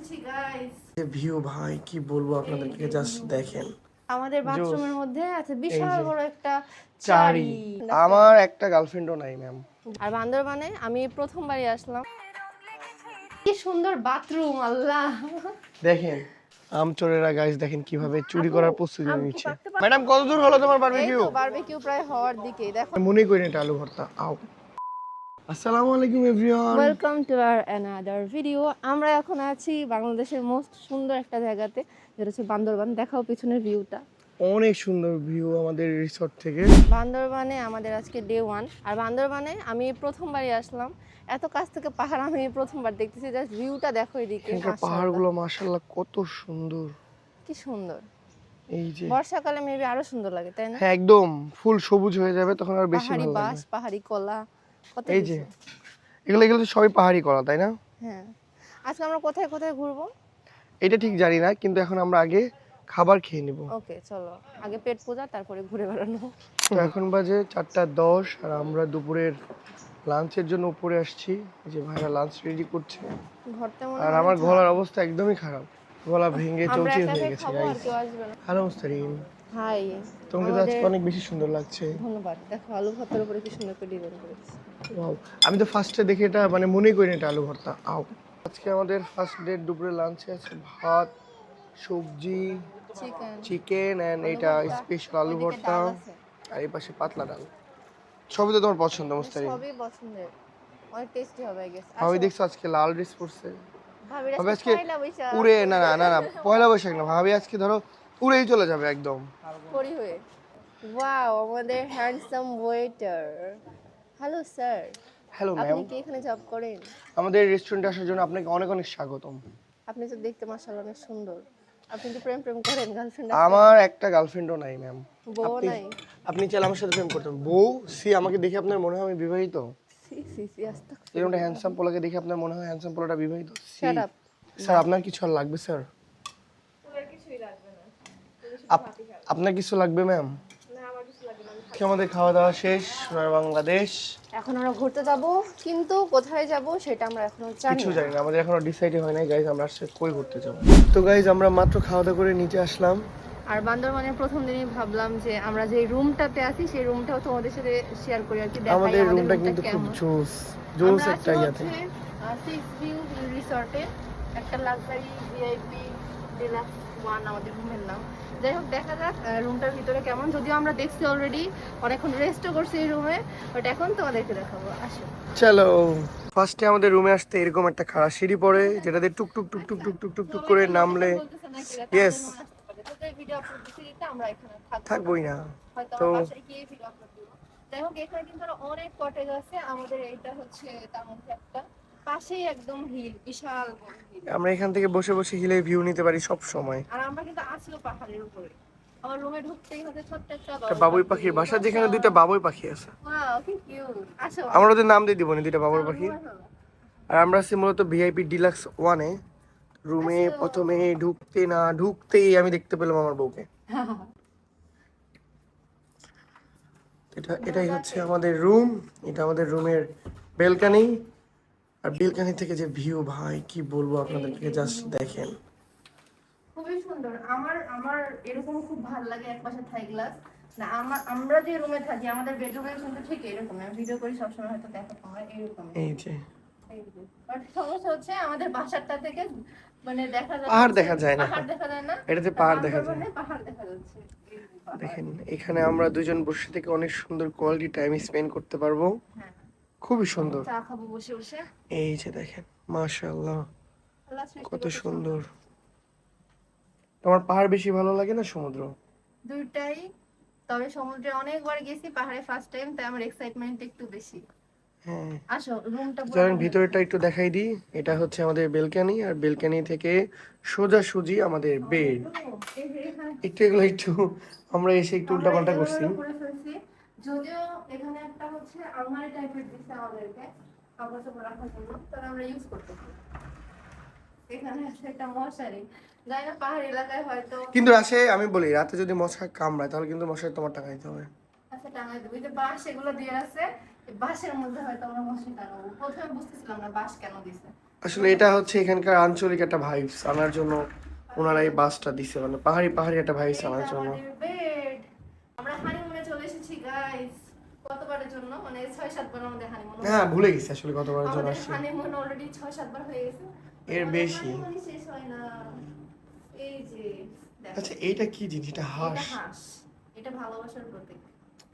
আনছি guys. View ভাই কি বলবো আপনাদেরকে, জাস্ট দেখেন আমাদের বাথরুমের মধ্যে আছে এই বিশাল যে বড় একটা চারি। আমার একটা গার্লফ্রেন্ডও নাই ম্যাম। আর বান্দরবানে আমি প্রথমবারই আসলাম। কি সুন্দর বাথরুম, আল্লাহ। দেখেন আমচোরেরা গাইস, দেখেন কিভাবে চুরি করার প্রস্তুতি নিচ্ছে। ম্যাডাম কত দূর হলো তোমার এই বারবিকিউ? তো বারবিকিউ প্রায় হওয়ার দিকেই, দেখো। মনে করি এটা আলু ভর্তা। আও আসসালামু আলাইকুম everyone, welcome to our another video. আমরা এখন আছি বাংলাদেশের মোস্ট সুন্দর একটা জায়গাতে, যেটা হচ্ছে বান্দরবান। দেখাও পিছনের ভিউটা, অনেক সুন্দর ভিউ আমাদের রিসর্ট থেকে। বান্দরবানে আমাদের আজকে ডে 1। আর বান্দরবানে আমি প্রথমবারই আসলাম। এত কাছ থেকে পাহাড় আমি প্রথমবার দেখতেছি। জাস্ট ভিউটা দেখো এদিকে, এখানকার পাহাড়গুলো মাশাআল্লাহ কত সুন্দর। কি সুন্দর। এই যে বর্ষাকালে মেবি আরো সুন্দর লাগে, তাই না? হ্যাঁ একদম ফুল সবুজ হয়ে যাবে, তখন আর বেশি পাহাড়ি ভালো বাঁশ, লাগবে। পাহাড়ি কলা, কত এই যে কিছু। এগুলো তো সবই পাহাড়ি কলা, তাই না? হ্যাঁ, আজকে আমরা কোথায় কোথায় ঘুরবো এটা ঠিক জানি না, কিন্তু এখন আমরা আগে খাবার খেয়ে নিব। ওকে চলো, আগে পেট পূজা, তারপরে ঘুরে বেড়ানো। তো এখন বাজে 4:10 আর আমরা দুপুরের লাঞ্চের জন্য উপরে আসছি। এই যে ভাইরা লাঞ্চ রেডি করছে। ঘরতে মনে আর হয় আমার ঝাল। গলার অবস্থা একদমই খারাপ, গলা ভেঙে আমরা চৌচির একা হয়ে একা গেছে খাবো, আর গাইস। কেউ আসবে না। Hello Mustarin, hi. তোমাকে তো আজকে অনেক বেশি সুন্দর লাগছে। ধন্যবাদ। দেখো আলু ভর্তার উপরে কি সুন্দর করে ডিজাইন করেছে। ওয়াও, আমি তো ফার্স্টে দেখে এটা মানে মনেই করিনি এটা আলু ভর্তা। আও আজকে আমাদের ফার্স্ট ডে দুপুরে লাঞ্চে আছে ভাত, সবজি, চিকেন, চিকেন এন্ড এটা স্পেশাল আলু ভর্তা, আর এই পাশে পাতলা ডাল। সবই তো তোমার পছন্দ মুস্তারিন? সবই পছন্দের, অনেক টেস্টি হবে আই গেস। ভাবি দেখছো আজকে লাল ড্রেস পরছে। ভাবিরা ভাবি আজকে পয়লা বৈশাখ উড়ে না না না না পয়লা বৈশাখ না, ভাবি আজকে ধরো উড়েই চলে যাবে একদম। পরি হয়ে। ওয়াও, আমাদের handsome waiter. Hello sir, hello আপনি ম্যাম, কি এখানে জব করেন? আমাদের রেস্টুরেন্টে আসার জন্য আপনাকে অনেক অনেক স্বাগতম। আপনি তো দেখতে মাশাআল্লাহ অনেক সুন্দর। আপনি কি প্রেম প্রেম করেন? গার্লফ্রেন্ড আমার একটা গার্লফ্রেন্ডও নাই ম্যাম। বউ নাই? আপনি চাইলে আমার সাথে প্রেম করতেন। বউ সি আমাকে দেখে আপনার মনে হয় আমি বিবাহিত? সি সি সি, আস্তাগফিরুল্লাহ। এরকমটা হ্যান্ডসাম পোলাকে দেখে আপনার মনে হয় হ্যান্ডসাম পোলাটা বিবাহিত? Shut up. স্যার আপনার কিছু আর লাগবে স্যার? তোর কিছুই লাগবে না। আপনার কিছু লাগবে ম্যাম? না, আমার কিছু লাগবে না। কি আমাদের খাওয়া দাওয়া শেষ সোনার বাংলাদেশ। এখন আমরা ঘুরতে যাব, কিন্তু কোথায় যাব সেটা আমরা এখনো জানি কিছু না। জানি না, আমাদের এখনো ডিসাইডই হয় নাই গাইজ আমরা আসলে কই ঘুরতে যাব। তো গাইজ আমরা মাত্র খাওয়া দাওয়া করে নিচে আসলাম। আর বান্দরবানের প্রথম দিনই ভাবলাম যে আমরা যে রুমটাতে আছি সেই রুমটাও তোমাদের সাথে শেয়ার করি আর কি, দেখাই আমাদের রুমটা রুমটা কিন্তু খুব কেমন। জোস জোস আমরা একটা আছি ইয়াতে। হচ্ছে 6 ভিউ রিসর্টে, একটা লাক্সারি ভিআইপি ডিলাক্স 1 আমাদের রুমের নাম। যাই হোক, দেখা যাক রুমটার ভিতরে কেমন। যদিও আমরা দেখছি অলরেডি, অনেকক্ষণ রেস্টও করছি এই রুমে, বাট এখন তোমাদেরকে দেখাবো, আসো। চলো, ফার্স্টে আমাদের রুমে আসতে এরকম একটা খাড়া সিঁড়ি পড়ে, যেটা দিয়ে টুক টুক টুক টুক টুক টুক টুক টুক করে নামলে ইয়েস থাকবোই না। তো যাই হোক, এখানে কিন্তু আরো অনেক কটেজ আছে। আমাদের এইটা হচ্ছে তার মধ্যে একটা, পাশেই একদম হিল, বিশাল বড় হিল। আমরা এখান থেকে বসে বসে হিলের ভিউ নিতে পারি সব সময়। আর আমরা কিন্তু আছিও পাহাড়ের উপরে। আমার রুমে ঢুকতেই হচ্ছে ছোট্ট একটা একটা বাবুই পাখির বাসা, যেখানে দুইটা বাবুই পাখি আছে। ওয়াও, কি কিউট। আসো, আমরা ওদের নাম দিয়ে দিব না, দুইটা বাবুই পাখি। আর আমরা আছি মূলত ভিআইপি ডিলাক্স 1-এ। রুমে প্রথমে ঢুকতেই আমি দেখতে পেলাম আমার বউকে। এটাই হচ্ছে আমাদের রুম, এটা আমাদের রুমের বেলকানি। আর বেলকানি থেকে যে ভিউ ভাই কি বলবো আপনাদেরকে, জাস্ট দেখেন। খুবই সুন্দর। আমার আমার এরকম খুব ভালো লাগে একপাশে থাই গ্লাস। না, আমরা যে রুমে থাকি আমাদের বেডরুমে কিন্তু ঠিক এরকম, আমি ভিডিও করি সবসময়, হয়তো দেখো তোমরা এরকম। এই যে বাট সমস্যা হচ্ছে আমাদের বাসাটা থেকে মানে দেখা যায় পাহাড় দেখা যায় না, পাহাড় দেখা যায় না। এটাতে পাহাড় দেখা যায়। পাহাড় দেখা যাচ্ছে। এই যে পাহাড়। দেখেন এখানে আমরা দুজন বসে থেকে অনেক সুন্দর কোয়ালিটি টাইম স্পেন্ড করতে পারবো, হ্যাঁ, খুবই সুন্দর। চা খাবো বসে বসে। এই যে দেখেন মাশাআল্লাহ আল্লাহ সৃষ্টি কত করতে সুন্দর। তোমার পাহাড় বেশি ভালো লাগে না সমুদ্র? দুইটাই, তবে সমুদ্রে অনেকবার গেছি, পাহাড়ে ফার্স্ট টাইম, তাই আমার এক্সাইটমেন্ট একটু বেশি। হ্যাঁ, আসো, রুমটা চলেন ভিতরটা একটু দেখাই দিই। এটা হচ্ছে আমাদের বেলকানি, আর বেলকানি থেকে সোজাসুজি আমাদের বেড। একটু এগুলো একটু আমরা এসে একটু উল্টাপাল্টা করছি। যদিও এখানে একটা হচ্ছে আলমারি টাইপের দিচ্ছে আমাদেরকে কাপড় চোপড় রাখার জন্য, তাহলে আমরা ইউজ করতে পারি। এখানে আছে একটা মশারি, যাই না পাহাড় এলাকায় হয়তো। কিন্তু আসে আমি বলি, রাতে যদি মশা কামড়ায় তাহলে কিন্তু মশারি তোমার টাঙাইতে হবে। আচ্ছা, টাঙাই দেবো। এই যে বাঁশ এগুলো দিয়ে আছে, এই বাঁশের মধ্যে হয়তো আমরা মশারি টাঙাবো। প্রথমে বুঝতেছিলাম না বাঁশ কেন দিছে, আসলে এটা হচ্ছে এখানকার আঞ্চলিক একটা ভাইবস আনার জন্য ওনারা এই বাসটা দিছে, মানে পাহাড়ি পাহাড়ি একটা ভাইবস আনার জন্য। বেড, আমরা হানিমুনে চলে এসেছি গাইস। কতবারের জন্য, মানে 6-7 বার আমাদের হানিমুন। হ্যাঁ ভুলে গেছি আসলে কতবারের জন্য আমাদের আসছি। হানিমুন অলরেডি 6-7 বার হয়ে গেছে। এর বেশি। হানিমুনই শেষ হয় না। এই যে দেখো, আচ্ছা এইটা কি জিনিস? এটা এটা হাঁস? হাঁস। এটা ভালোবাসার প্রতীক।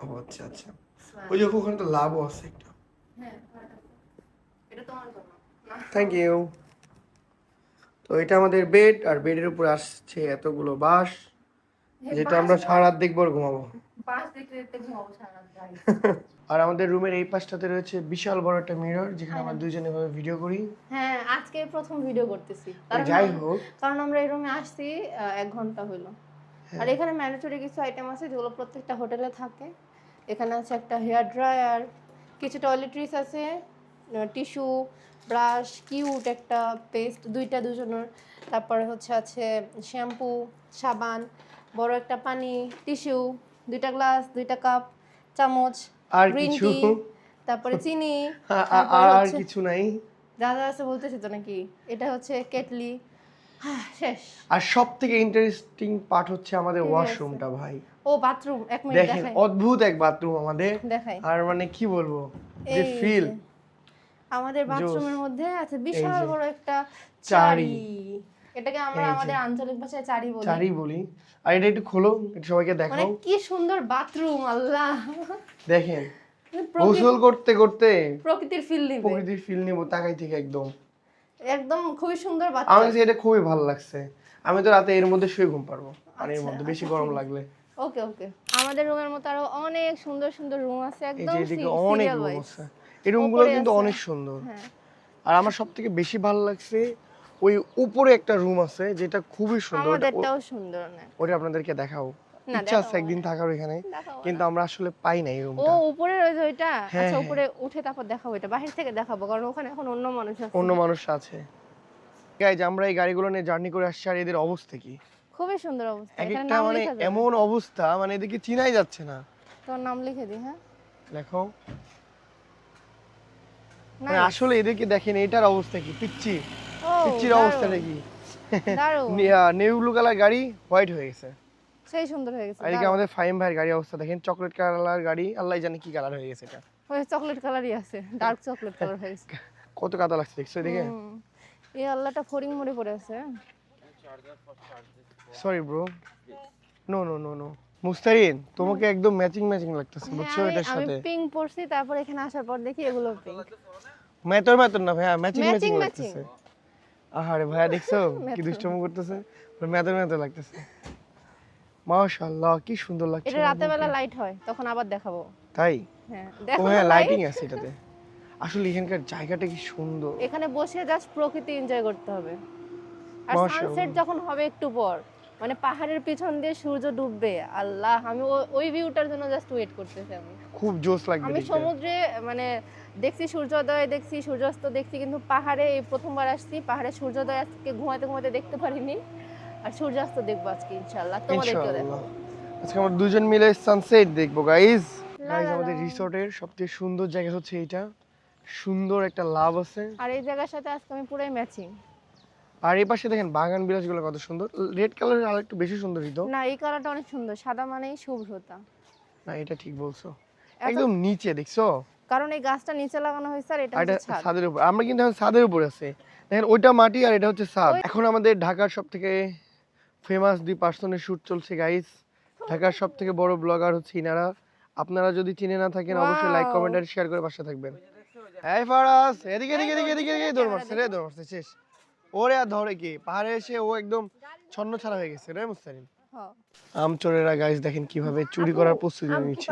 ও আচ্ছা আচ্ছা। ওই যে ওখানে তো লাভও আছে একটা। হ্যাঁ, এটা তোমার জন্য না। Thank you. তো এটা আমাদের বেড, আর বেডের উপরে আসছে এতগুলো বাঁশ, যেটা আমরা সারা রাত দেখবো আর ঘুমাবো। বাস দেখতে দেখতে ঘুমাবো সারা রাত গাইস। আর আমাদের রুমের এই পাশটাতে রয়েছে বিশাল বড় একটা মিরর, যেখানে আমরা দুইজনে ভাবে ভিডিও করি। হ্যাঁ, আজকে প্রথম ভিডিও করতেছি। যাই হোক, কারণ আমরা এই রুমে আসছি 1 ঘন্টা হলো। আর এখানে ম্যান্ডেটরি কিছু আইটেম আছে যেগুলো প্রত্যেকটা হোটেলে থাকে। এখানে আছে একটা হেয়ার ড্রায়ার, কিছু টয়লেট্রিজ আছে, টিস্যু, ব্রাশ, কিউট একটা পেস্ট, দুইটা দুজনের। তারপরে হচ্ছে আছে শ্যাম্পু, সাবান, বড় একটা পানি, টিস্যু, 2টা গ্লাস, 2টা কাপ, চামচ, আর গ্রিন কিছু টি, তারপরে চিনি, আর কিছু নাই। যা যা আছে বলতেছি তো নাকি। এটা হচ্ছে কেটলি। শেষ। আর সব থেকে ইন্টারেস্টিং পার্ট হচ্ছে আমাদের ওয়াশরুমটা ভাই। ও বাথরুম, 1 মিনিট দেখেন দেখাই। অদ্ভুত এক বাথরুম আমাদের। দেখাই। আর মানে কি বলবো, যে এই ফিল। যে, আমাদের বাথরুমের মধ্যে আছে বিশাল এই যে, বড় একটা চারি। চারি। এটাকে আমরা এই যে, আমাদের আঞ্চলিক ভাষায় চারি বলি। চারি বলি। আর এটা একটু খোলো, একটু সবাইকে মানে দেখাও। কি সুন্দর বাথরুম, আল্লাহ। দেখেন গোসল করতে করতে প্রকৃতির ফিল নিবে। প্রকৃতির ফিল নিব তাকাই থেকে একদম। একদম খুবই সুন্দর আমার বাথরুম। কাছে এটা খুবই ভালো লাগছে। আমি তো রাতে এর মধ্যে শুয়ে ঘুম পারবো, আর এর মধ্যে বেশি গরম লাগলে। ওকে ওকে। আমাদের রুমের মতো আরো অনেক সুন্দর সুন্দর রুম আছে, এই একদম যে এদিকে অনেক সিরিয়াল রুম ওয়াইজ। আছে, এই রুমগুলো উপরে কিন্তু আছে। অনেক সুন্দর। হ্যাঁ। আর আমার সব থেকে বেশি ভালো লাগছে ওই উপরে একটা রুম আছে যেটা খুবই সুন্দর। আমাদেরটাও সুন্দর না? ওটা আপনাদেরকে দেখাও, না, ইচ্ছা আছে একদিন থাকার ওইখানে, দেখাবো কিন্তু আমরা আসলে পাই না এই ও রুমটা। উপরে রয়েছে ওইটা। হ্যাঁ, আচ্ছা, হ্যাঁ। উপরে উঠে তারপর দেখাবো, এটা বাহির থেকে দেখাবো কারণ ওখানে এখন অন্য মানুষ আছে। অন্য মানুষ আছে। গাইজ আমরা এই গাড়িগুলো নিয়ে জার্নি করে আসছি, আর এদের অবস্থা কি! খুবই সুন্দর অবস্থা। এক এখানে একটা নাম মানে লেখা যাবে। এমন অবস্থা, মানে এদিকে চিনাই যাচ্ছে না। তোর নাম লিখে দি। হ্যাঁ, দেখো না মানে আসলে এদেরকে দেখেন এটার অবস্থা কি, পিচ্ছি ও পিচ্ছির অবস্থাটা কি! দারুণ, নেভি ব্লু কালার গাড়ি হোয়াইট হয়ে গেছে। সেই সুন্দর হয়ে গেছে। আর এদিকে আমাদের ফাহিম ভাইয়ের গাড়ি অবস্থা দেখেন, চকলেট কালার গাড়ি, আল্লাহ জানে কি কালার হয়ে গেছে এটা। ওই চকলেট কালারই আছে, ডার্ক চকলেট কালার হয়ে গেছে। কত কাদা লাগছে দেখছো এদিকে। এই আল্লাহটা ফরিং মরে পড়ে আছে। Sorry bro, no no no no. Mustarin তোমাকে একদম ম্যাচিং ম্যাচিং লাগতেছে বুঝছো হ্যাঁ, এটার আমি সাথে। পিঙ্ক পরছি, তারপর এখানে আসার পর দেখি এগুলো পিঙ্ক। মেতর মেতর না ভাইয়া, ম্যাচিং ম্যাচিং ম্যাচিং লাগতেছে। আহারে ভাইয়া দেখছো কি দুষ্টুমি করতেছে, মেতর মেতর লাগতেছে। মাশাআল্লাহ কি সুন্দর লাগছে। এটা রাতে বেলা লাইট হয়, তখন আবার দেখাবো। তাই? হ্যাঁ ও দেখো, হ্যাঁ লাইটিং আছে এটাতে। আসলে এখানকার জায়গাটা কি সুন্দর। এখানে বসে জাস্ট প্রকৃতি এনজয় করতে হবে। আর মাশাআল্লাহ। সানসেট যখন হবে একটু পর, মানে পাহাড়ের পিছন দিয়ে সূর্য ডুববে, আল্লাহ, আমি ওই ভিউটার জন্য জাস্ট ওয়েট করতেছি। খুব জোস লাগবে আমি দেখতে। সমুদ্রে মানে দেখছি সূর্যোদয়, দেখছি সূর্যাস্ত দেখছি, কিন্তু পাহাড়ে এই প্রথমবার আসছি। পাহাড়ে সূর্যোদয় আজকে ঘুমাতে ঘুমাতে দেখতে পারিনি, আর সূর্যাস্ত দেখবো আজকে ইনশাআল্লাহ, তোমাদেরকেও ইনশাআল্লাহ দেখাবো। আজকে আমরা দুজন মিলে সানসেট দেখবো গাইস। লা লা আমাদের লা। রিসোর্টের সবচেয়ে সুন্দর জায়গা হচ্ছে এইটা, সুন্দর একটা লাভ আছে। আর এই জায়গার সাথে আজকে আমি পুরাই ম্যাচিং। আর এই পাশে দেখেন বাগান বিলাসগুলো কত সুন্দর, রেড কালারের আর একটু বেশি সুন্দর হইতো। না, এই কালারটা অনেক সুন্দর, সাদা মানেই শুভ্রতা। না এটা ঠিক বলছো, একদম নিচে দেখছো, কারণ এই গাছটা নিচে লাগানো হয়েছে আর এটা আর এটা হচ্ছে ছাদ। ছাদের উপর। আমরা কিন্তু এখন ছাদের উপর আছে, দেখেন ওইটা মাটি আর এটা হচ্ছে ছাদ। এখন আমাদের ঢাকার সব থেকে ফেমাস 2 পার্সনের শুট চলছে গাইস। ঢাকার সব থেকে বড় ব্লগার হচ্ছে ইনারা। আপনারা যদি চিনে না থাকেন অবশ্যই লাইক কমেন্ট আর শেয়ার করে পাশে থাকবেন। এই ফারাস এদিকে এদিকে এদিকে এদিকে এদিকে দৌড় মারছে রে, দৌড় মারছে শেষ। ওরে আর ধরে কি পাহাড়ে এসে ও একদম ছন্ন ছাড়া হয়ে গেছে রে মুস্তারিন। হ্যাঁ। আমচোরেরা গাইস দেখেন কিভাবে চুরি করার প্রস্তুতি নিচ্ছে।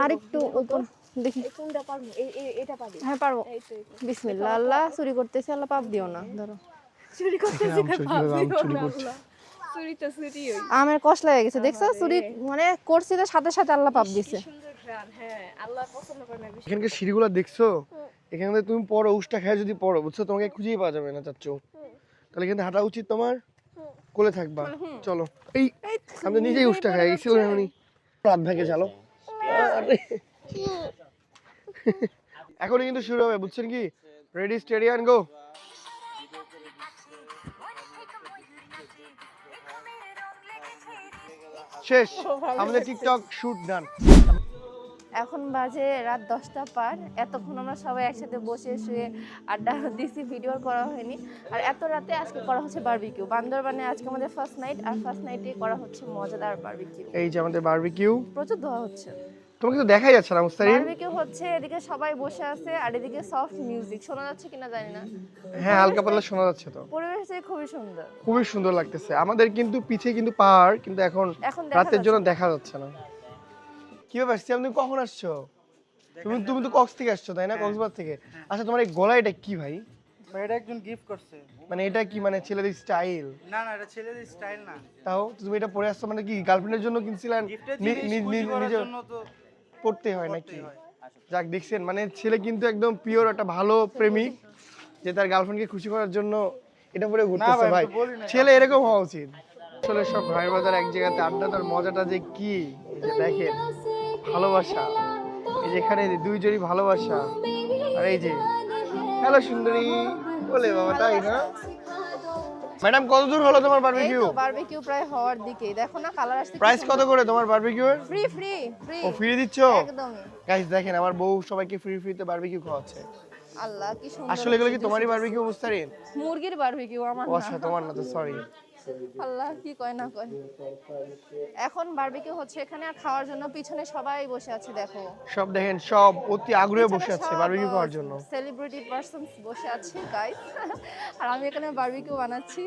আরেকটু উপর দেখি। কোনটা পারবো? এটা পারি। হ্যাঁ পারবো। বিসমিল্লাহ। আল্লাহ, চুরি করতেছে, আল্লাহ পাপ দিও না। ধরো, চুরি করতেছি না, আমচোর কিভাবে আম চুরি করছে। চুরি তো চুরি হই। আমের কষ লেগে গেছে, দেখছো? চুরি মানে করছি তো সাথে সাথে আল্লাহ পাপ দিছে। সুন্দর ঘ্রাণ, হ্যাঁ, আল্লাহ পছন্দ করে না বেশি। এখানকার সিঁড়িগুলো দেখছো, এখান থেকে তুমি পড়ো উষ্টা খায় যদি পড়ো বুঝছো, তোমাকে খুঁজেই পাওয়া যাবে না চাচ্চু। তাহলে কিন্তু হাঁটা উচিত তোমার, কোলে থাকবা। চলো এই আমি তো নিজেই উষ্টা খাই গেছিলাম এমনি রাত ভেঙে চলো। এখনই কিন্তু শুরু হবে বুঝছেন কি, রেডি স্টেডি অ্যান্ড গো। শেষ আমাদের টিকটক শুট ডান। এখন বাজে রাত 10টা পার। এতক্ষণ আমরা সবাই একসাথে বসে শুয়ে আড্ডা দিছি, ভিডিও করা হয়নি। আর এত রাতে আজকে করা হচ্ছে বারবিকিউ। বান্দরবানে আজকে আমাদের ফার্স্ট নাইট, আর ফার্স্ট নাইটে করা হচ্ছে মজাদার বারবিকিউ। এই যে আমাদের বারবিকিউ, প্রচুর ধোয়া হচ্ছে। তোমাকে তো দেখাই যাচ্ছে না মুস্তারিন। বারবিকিউ হচ্ছে, এদিকে সবাই বসে আছে আর এদিকে সফট মিউজিক শোনা যাচ্ছে কিনা জানি না। হ্যাঁ হালকা পাতলা শোনা যাচ্ছে তো, পরিবেশটা খুবই সুন্দর। খুবই সুন্দর লাগতেছে। আমাদের কিন্তু পিছে কিন্তু পাহাড়, কিন্তু এখন দেখা রাতের জন্য যাচ্ছে না। দেখা যাচ্ছে না। কি ব্যাপার সিয়াম, তুমি কখন আসছো? তুমি তুমি তো কক্স থেকে আসছো তাই না? কক্সবাজার থেকে। আচ্ছা তোমার এই গলা এটা কি ভাই? ভাই এটা একজন গিফট করছে। মানে এটা কি মানে ছেলেদের স্টাইল? না না এটা ছেলেদের স্টাইল না। তাও তুমি এটা পরে আসছো মানে কি গার্লফ্রেন্ডের জন্য কিনছিলেন? গিফটের জিনিস খুশি করার নিজে জন্য তো পড়তে হয় নাকি? করতেই হয়। যাক দেখছেন, মানে ছেলে কিন্তু একদম পিওর একটা ভালো প্রেমিক, যে তার গার্লফ্রেন্ডকে খুশি করার জন্য এটা পরে ঘুরতেছে। ভাই, ভাই আমি তো বলি না। ছেলে এরকম হওয়া উচিত। আসলে সব ভাই বাজার এক জায়গাতে আড্ডা দেওয়ার মজাটা যে কি, এই যে দেখেন ভালোবাসা, এই যে এখানে দুই জোড়ি ভালোবাসা। আর এই যে হ্যালো সুন্দরী বলে বাবা, তাই না? ম্যাডাম কত দূর হলো তোমার এই বারবিকিউ? তো বারবিকিউ প্রায় হওয়ার দিকেই। দেখো না কালার আসছে। প্রাইস কত করে তোমার বারবিকিউ? Free free free. ও ফ্রি দিচ্ছ? একদমই। গাইস দেখেন আমার বউ সবাইকে ফ্রি ফ্রিতে বারবিকিউ খাওয়াচ্ছে। আল্লাহ কি সুন্দর। আসলে এগুলো কি তোমারই বারবিকিউ মুস্তারিন? মুরগির বারবিকিউ, আমার ও না। আচ্ছা তোমার না তো, সরি। আল্লাহ কি কয় না কয়। এখন বারবিকিউ হচ্ছে এখানে, আর খাওয়ার জন্য পিছনে সবাই বসে আছে দেখো। সব দেখেন সব অতি আগ্রহে বসে আছে বারবিকিউ খাওয়ার জন্য। সেলিব্রিটি পারসনস বসে আছে গাইস। আর আমি এখানে বারবিকিউ বানাচ্ছি।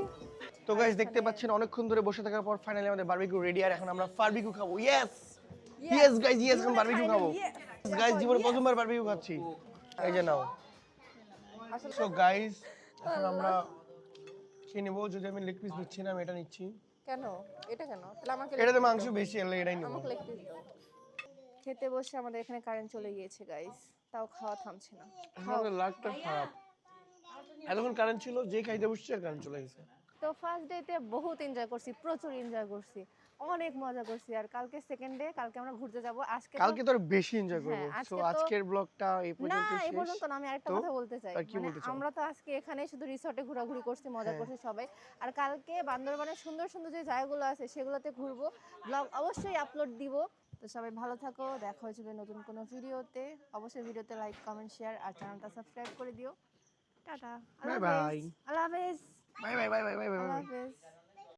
তো গাইস দেখতে পাচ্ছেন অনেকক্ষণ ধরে বসে থাকার পর ফাইনালি আমাদের বারবিকিউ রেডি, আর এখন আমরা বারবিকিউ খাবো। ইয়েস ইয়েস গাইস, ইয়েস এখন বারবিকিউ খাবো। গাইস জীবনে প্রথমবার বারবিকিউ খাচ্ছি। এই যে নাও। সো গাইস এখন আমরা খেয়ে নেবো। যদি আমি লেগ পিস নিচ্ছি না, আমি এটা নিচ্ছি। কেন এটা কেন? তাহলে আমাকে এটাতে মাংস বেশি, এলে এটাই নেবো। আমাকে লেগ পিস দাও। খেতে বসে আমাদের এখানে কারেন্ট চলে গিয়েছে গাইস, তাও খাওয়া থামছে না। আমাদের লাকটা খারাপ, এতক্ষণ কারেন্ট ছিল, যে খাইতে বসছে আর কারেন্ট চলে গেছে। তো ফার্স্ট ডেতে বহুত এনজয় করছি, প্রচুর এনজয় করছি, অনেক মজা করছি। আর কালকে সেকেন্ড ডে, কালকে আমরা ঘুরতে যাব। আজকে কালকে তো আরো বেশি এনজয় করব। হ্যাঁ, সো আজকে তো- আজকের ব্লগটা এই না পর্যন্ত এই শেষ। পর্যন্ত না, আমি আরেকটা তো? কথা বলতে চাই। আর কি বলতে চাও? আমরা তো আজকে এখানে শুধু রিসর্টে ঘোরাঘুরি করছি, মজা হ্যাঁ। করছি সবাই। আর কালকে বান্দরবানের সুন্দর সুন্দর যে জায়গাগুলো আছে সেগুলোতে ঘুরবো, ব্লগ অবশ্যই আপলোড দিব। তো সবাই ভালো থাকো, দেখা হয়ে যাবে নতুন কোনো ভিডিওতে। অবশ্যই ভিডিওতে লাইক কমেন্ট শেয়ার আর চ্যানেলটা সাবস্ক্রাইব করে দিও। টাটা, বাই বাই আল্লাহ হাফেজ, bye bye bye bye bye আল্লাহ বাই। হাফেজ।